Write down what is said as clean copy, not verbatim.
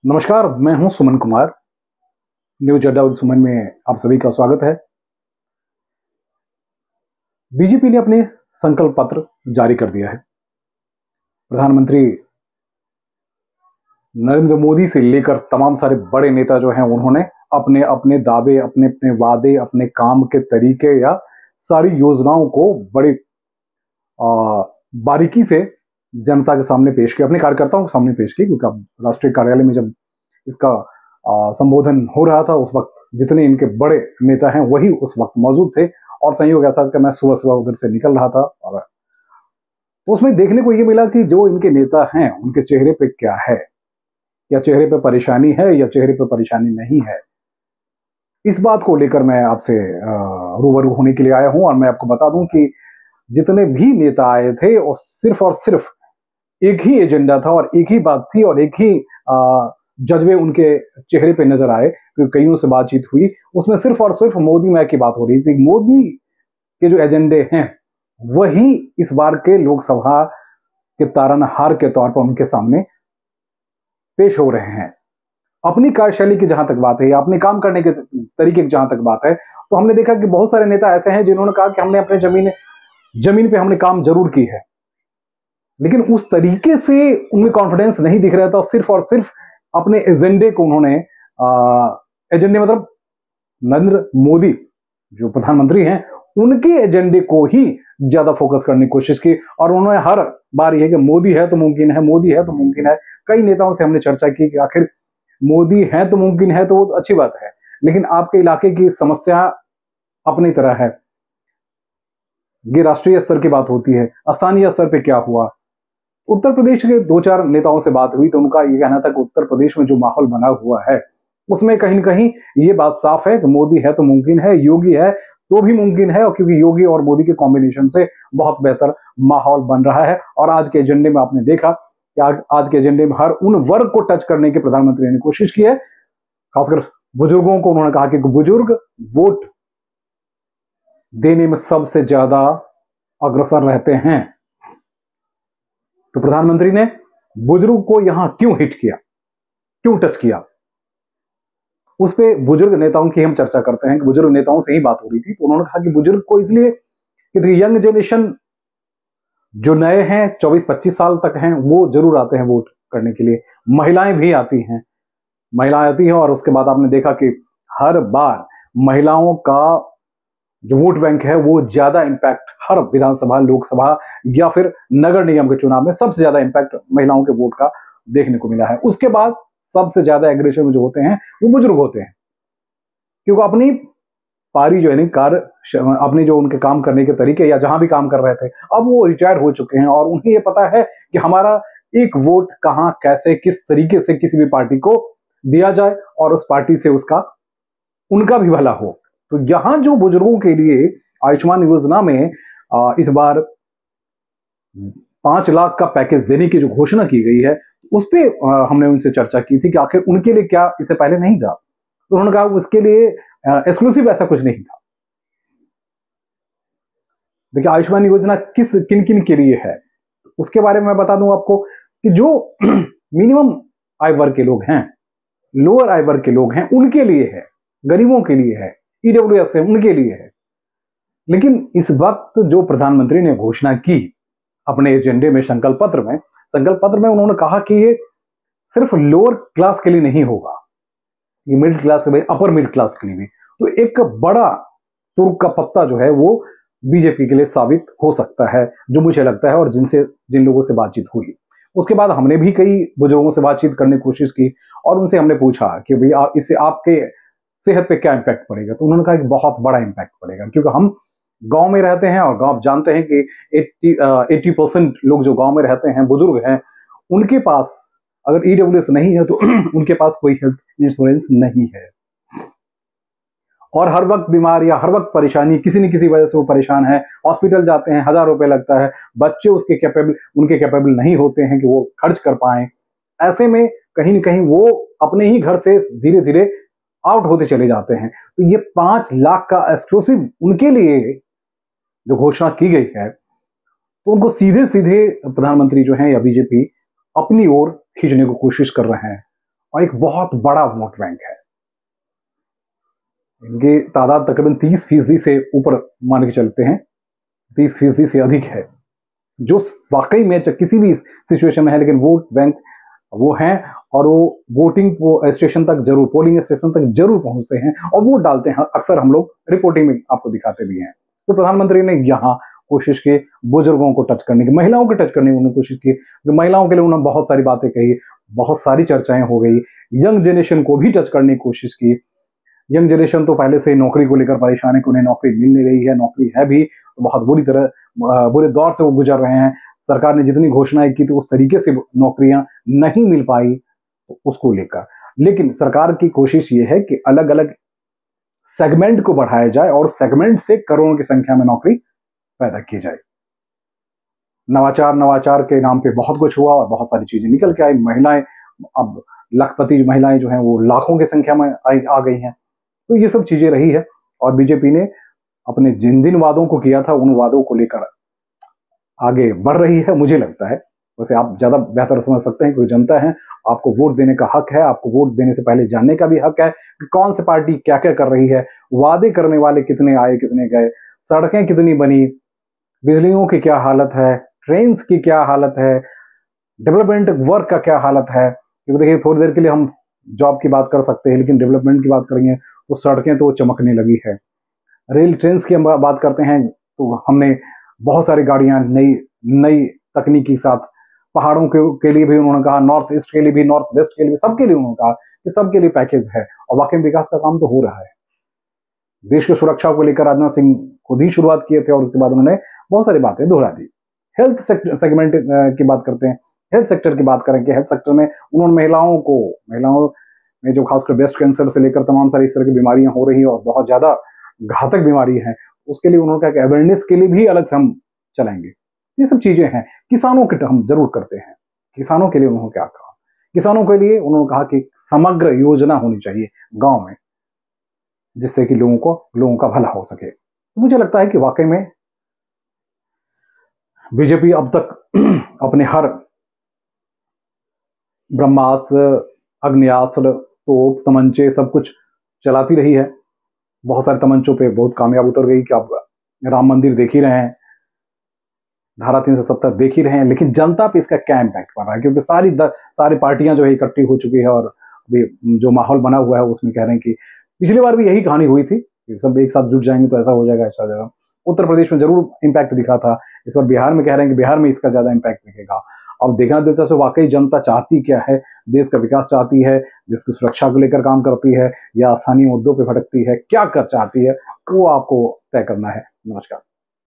नमस्कार, मैं हूं सुमन कुमार। न्यूज अड्डा विद सुमन में आप सभी का स्वागत है। बीजेपी ने अपने संकल्प पत्र जारी कर दिया है। प्रधानमंत्री नरेंद्र मोदी से लेकर तमाम सारे बड़े नेता जो हैं उन्होंने अपने अपने दावे, अपने अपने वादे, अपने काम के तरीके या सारी योजनाओं को बड़े बारीकी से जनता के सामने पेश किया, अपने कार्यकर्ताओं के सामने पेश किया। क्योंकि अब राष्ट्रीय कार्यालय में जब इसका संबोधन हो रहा था, उस वक्त जितने इनके बड़े नेता हैं वही उस वक्त मौजूद थे। और संयोग ऐसा कि मैं सुबह सुबह उधर से निकल रहा था और तो उसमें देखने को ये मिला कि जो इनके नेता हैं उनके चेहरे पे क्या है, या चेहरे पे परेशानी है या चेहरे पे परेशानी नहीं है। इस बात को लेकर मैं आपसे रूबरू होने के लिए आया हूं। और मैं आपको बता दूं कि जितने भी नेता आए थे और सिर्फ एक ही एजेंडा था और एक ही बात थी और एक ही जज्बे उनके चेहरे पे नजर आए। क्योंकि कईयों से बातचीत हुई, उसमें सिर्फ और सिर्फ मोदी मैं की बात हो रही थी। मोदी के जो एजेंडे हैं वही इस बार के लोकसभा के तारनहार के तौर पर उनके सामने पेश हो रहे हैं। अपनी कार्यशैली की जहां तक बात है या अपने काम करने के तरीके की जहां तक बात है, तो हमने देखा कि बहुत सारे नेता ऐसे हैं जिन्होंने कहा कि हमने अपने जमीन पे हमने काम जरूर की है, लेकिन उस तरीके से उनमें कॉन्फिडेंस नहीं दिख रहा था। सिर्फ और सिर्फ अपने एजेंडे को उन्होंने एजेंडे मतलब नरेंद्र मोदी जो प्रधानमंत्री हैं उनके एजेंडे को ही ज्यादा फोकस करने की कोशिश की। और उन्होंने हर बार यह कि मोदी है तो मुमकिन है, मोदी है तो मुमकिन है। कई नेताओं से हमने चर्चा की कि आखिर मोदी है तो मुमकिन है तो वो अच्छी बात है, लेकिन आपके इलाके की समस्या अपनी तरह है। ये राष्ट्रीय स्तर की बात होती है, स्थानीय स्तर पे क्या हुआ। उत्तर प्रदेश के दो चार नेताओं से बात हुई तो उनका यह कहना था कि उत्तर प्रदेश में जो माहौल बना हुआ है उसमें कहीं ना कहीं ये बात साफ है कि मोदी है तो मुमकिन है, योगी है तो भी मुमकिन है। और क्योंकि योगी और मोदी के कॉम्बिनेशन से बहुत बेहतर माहौल बन रहा है। और आज के एजेंडे में आपने देखा कि आज के एजेंडे में हर उन वर्ग को टच करने की प्रधानमंत्री ने कोशिश की है। खासकर बुजुर्गों को उन्होंने कहा कि बुजुर्ग वोट देने में सबसे ज्यादा अग्रसर रहते हैं। तो प्रधानमंत्री ने बुजुर्ग को यहां क्यों हिट किया, क्यों टच किया, उस पे बुजुर्ग नेताओं की हम चर्चा करते हैं कि बुजुर्ग नेताओं से ही बात हो रही थी। तो उन्होंने कहा कि बुजुर्ग को इसलिए कि यंग जनरेशन जो नए हैं 24-25 साल तक हैं वो जरूर आते हैं वोट करने के लिए। महिलाएं भी आती हैं, महिलाएं आती हैं। और उसके बाद आपने देखा कि हर बार महिलाओं का जो वोट बैंक है वो ज्यादा इंपैक्ट हर विधानसभा, लोकसभा या फिर नगर निगम के चुनाव में सबसे ज्यादा इंपैक्ट महिलाओं के वोट का देखने को मिला है। उसके बाद सबसे ज्यादा एग्रेशन जो होते हैं वो बुजुर्ग होते हैं, क्योंकि अपनी पारी जो है नहीं कार्य, अपने जो उनके काम करने के तरीके या जहां भी काम कर रहे थे अब वो रिटायर हो चुके हैं और उन्हें ये पता है कि हमारा एक वोट कहां, कैसे, किस तरीके से किसी भी पार्टी को दिया जाए और उस पार्टी से उसका उनका भी भला हो। तो यहां जो बुजुर्गों के लिए आयुष्मान योजना में इस बार 5 लाख का पैकेज देने की जो घोषणा की गई है उस पर हमने उनसे चर्चा की थी कि आखिर उनके लिए क्या इससे पहले नहीं था। तो उन्होंने कहा उसके लिए एक्सक्लूसिव ऐसा कुछ नहीं था। देखिए आयुष्मान योजना किन किन के लिए है उसके बारे में मैं बता दूं आपको कि जो मिनिमम आय वर्ग के लोग हैं, लोअर आय वर्ग के लोग हैं, उनके लिए है, गरीबों के लिए है, ईडब्ल्यूएस है उनके लिए है। लेकिन इस वक्त जो प्रधानमंत्री ने घोषणा की अपने एजेंडे में, संकल्प पत्र में उन्होंने कहा कि ये सिर्फ लोअर क्लास के लिए नहीं होगा, ये मिडिल क्लास के, अपर मिडिल क्लास के लिए भी। तो एक बड़ा तुर्क का पत्ता जो है वो बीजेपी के लिए साबित हो सकता है, जो मुझे लगता है और जिन लोगों से बातचीत हुई। उसके बाद हमने भी कई बुजुर्गों से बातचीत करने की कोशिश की और उनसे हमने पूछा कि भैया इससे आपके सेहत पे क्या इंपैक्ट पड़ेगा। तो उन्होंने कहा कि बहुत बड़ा इंपैक्ट पड़ेगा, क्योंकि हम गांव में रहते हैं और गांव जानते हैं कि 80% लोग जो गांव में रहते हैं, बुजुर्ग हैं, उनके पास अगर ईडब्ल्यूएस नहीं है तो उनके पास कोई हेल्थ इंश्योरेंस नहीं है और हर वक्त बीमार या हर वक्त परेशानी, किसी न किसी वजह से वो परेशान है, हॉस्पिटल जाते हैं, 1000 रुपए लगता है, बच्चे उनके कैपेबल नहीं होते हैं कि वो खर्च कर पाए। ऐसे में कहीं न कहीं वो अपने ही घर से धीरे धीरे आउट होते चले जाते हैं। तो ये 5 लाख का एक्सक्लूसिव उनके लिए जो घोषणा की गई है, तो उनको सीधे सीधे प्रधानमंत्री जो है या बीजेपी अपनी ओर खींचने की कोशिश कर रहे हैं। और एक बहुत बड़ा वोट बैंक है। इनकी तादाद तकरीबन 30% से ऊपर मान के चलते हैं, 30% से अधिक है, जो वाकई में किसी भी सिचुएशन में है, लेकिन वोट बैंक वो हैं और वो वोटिंग स्टेशन तक जरूर, पोलिंग स्टेशन तक जरूर पहुंचते हैं और वोट डालते हैं। अक्सर हम लोग रिपोर्टिंग में आपको दिखाते भी हैं। तो प्रधानमंत्री ने यहाँ कोशिश की बुजुर्गों को टच करने की, महिलाओं को टच करने की उन्होंने कोशिश की। तो महिलाओं के लिए उन्होंने बहुत सारी बातें कही, बहुत सारी चर्चाएं हो गई। यंग जनरेशन को भी टच करने की कोशिश की। यंग जनरेशन तो पहले से ही नौकरी को लेकर परेशान है कि उन्हें नौकरी मिल नहीं रही है, नौकरी है भी तो बहुत बुरे दौर से वो गुजर रहे हैं। सरकार ने जितनी घोषणाएं की थी उस तरीके से नौकरियां नहीं मिल पाई, तो उसको लेकर लेकिन सरकार की कोशिश ये है कि अलग अलग सेगमेंट को बढ़ाया जाए और सेगमेंट से करोड़ों की संख्या में नौकरी पैदा की जाए। नवाचार के नाम पे बहुत कुछ हुआ और बहुत सारी चीजें निकल के आई। महिलाएं, अब लखपति महिलाएं जो हैं वो लाखों की संख्या में आ गई हैं। तो ये सब चीजें रही है और बीजेपी ने अपने जिन जिन वादों को किया था उन वादों को लेकर आगे बढ़ रही है। मुझे लगता है, वैसे आप ज्यादा बेहतर समझ सकते हैं, कोई जनता है, आपको वोट देने का हक है। आपको वोट देने से पहले जानने का भी हक है कि कौन सी पार्टी क्या क्या कर रही है, वादे करने वाले कितने आए कितने गए, सड़कें कितनी बनी, बिजलियों की क्या हालत है, ट्रेन की क्या हालत है, डेवलपमेंट वर्क का क्या हालत है। क्योंकि देखिए, थोड़ी देर के लिए हम जॉब की बात कर सकते हैं, लेकिन डेवलपमेंट की बात करेंगे तो सड़कें तो चमकने लगी है। रेल ट्रेन की हम बात करते हैं तो हमने बहुत सारी गाड़ियां नई नई तकनीक के साथ, पहाड़ों के लिए भी उन्होंने कहा, नॉर्थ ईस्ट के लिए भी, नॉर्थ वेस्ट के लिए भी, सबके लिए उन्होंने कहा कि सबके लिए पैकेज है और वाकई में विकास का काम तो हो रहा है। देश की सुरक्षा को लेकर राजनाथ सिंह खुद ही शुरुआत किए थे और उसके बाद उन्होंने बहुत सारी बातें दोहरा दी। हेल्थ सेगमेंट की बात करते हैं, हेल्थ सेक्टर की बात करें कि हेल्थ सेक्टर में उन्होंने महिलाओं में जो खासकर ब्रेस्ट कैंसर से लेकर तमाम सारी इस तरह की बीमारियां हो रही हैं और बहुत ज्यादा घातक बीमारी है, उसके लिए उन्होंने कहा कि अवेयरनेस के लिए भी अलग से हम चलाएंगे। ये सब चीजें हैं। किसानों के हम जरूर करते हैं। किसानों के लिए उन्होंने क्या कहा, किसानों के लिए उन्होंने कहा कि समग्र योजना होनी चाहिए गांव में, जिससे कि लोगों का भला हो सके। तो मुझे लगता है कि वाकई में बीजेपी अब तक अपने हर ब्रह्मास्त्र, अग्नियास्त्र, तोप, तमंचे सब कुछ चलाती रही है। बहुत सारे तमंचों पे बहुत कामयाब उतर गई कि आप राम मंदिर देख ही रहे हैं, धारा 370 देख ही रहे हैं, लेकिन जनता पे इसका क्या इम्पैक्ट पड़ रहा है? क्योंकि सारी पार्टियां जो है इकट्ठी हो चुकी है और अभी जो माहौल बना हुआ है उसमें कह रहे हैं कि पिछली बार भी यही कहानी हुई थी, सब एक साथ जुट जाएंगे तो ऐसा हो जाएगा, ऐसा हो जाएगा। उत्तर प्रदेश में जरूर इम्पैक्ट दिखा था, इस बार बिहार में कह रहे हैं कि बिहार में इसका ज्यादा इम्पैक्ट दिखेगा। अब देखना दिलचस्प है वाकई जनता चाहती क्या है, देश का विकास चाहती है, देश की सुरक्षा को लेकर काम करती है, या स्थानीय मुद्दों पर भटकती है, क्या कर चाहती है, वो आपको तय करना है। नमस्कार।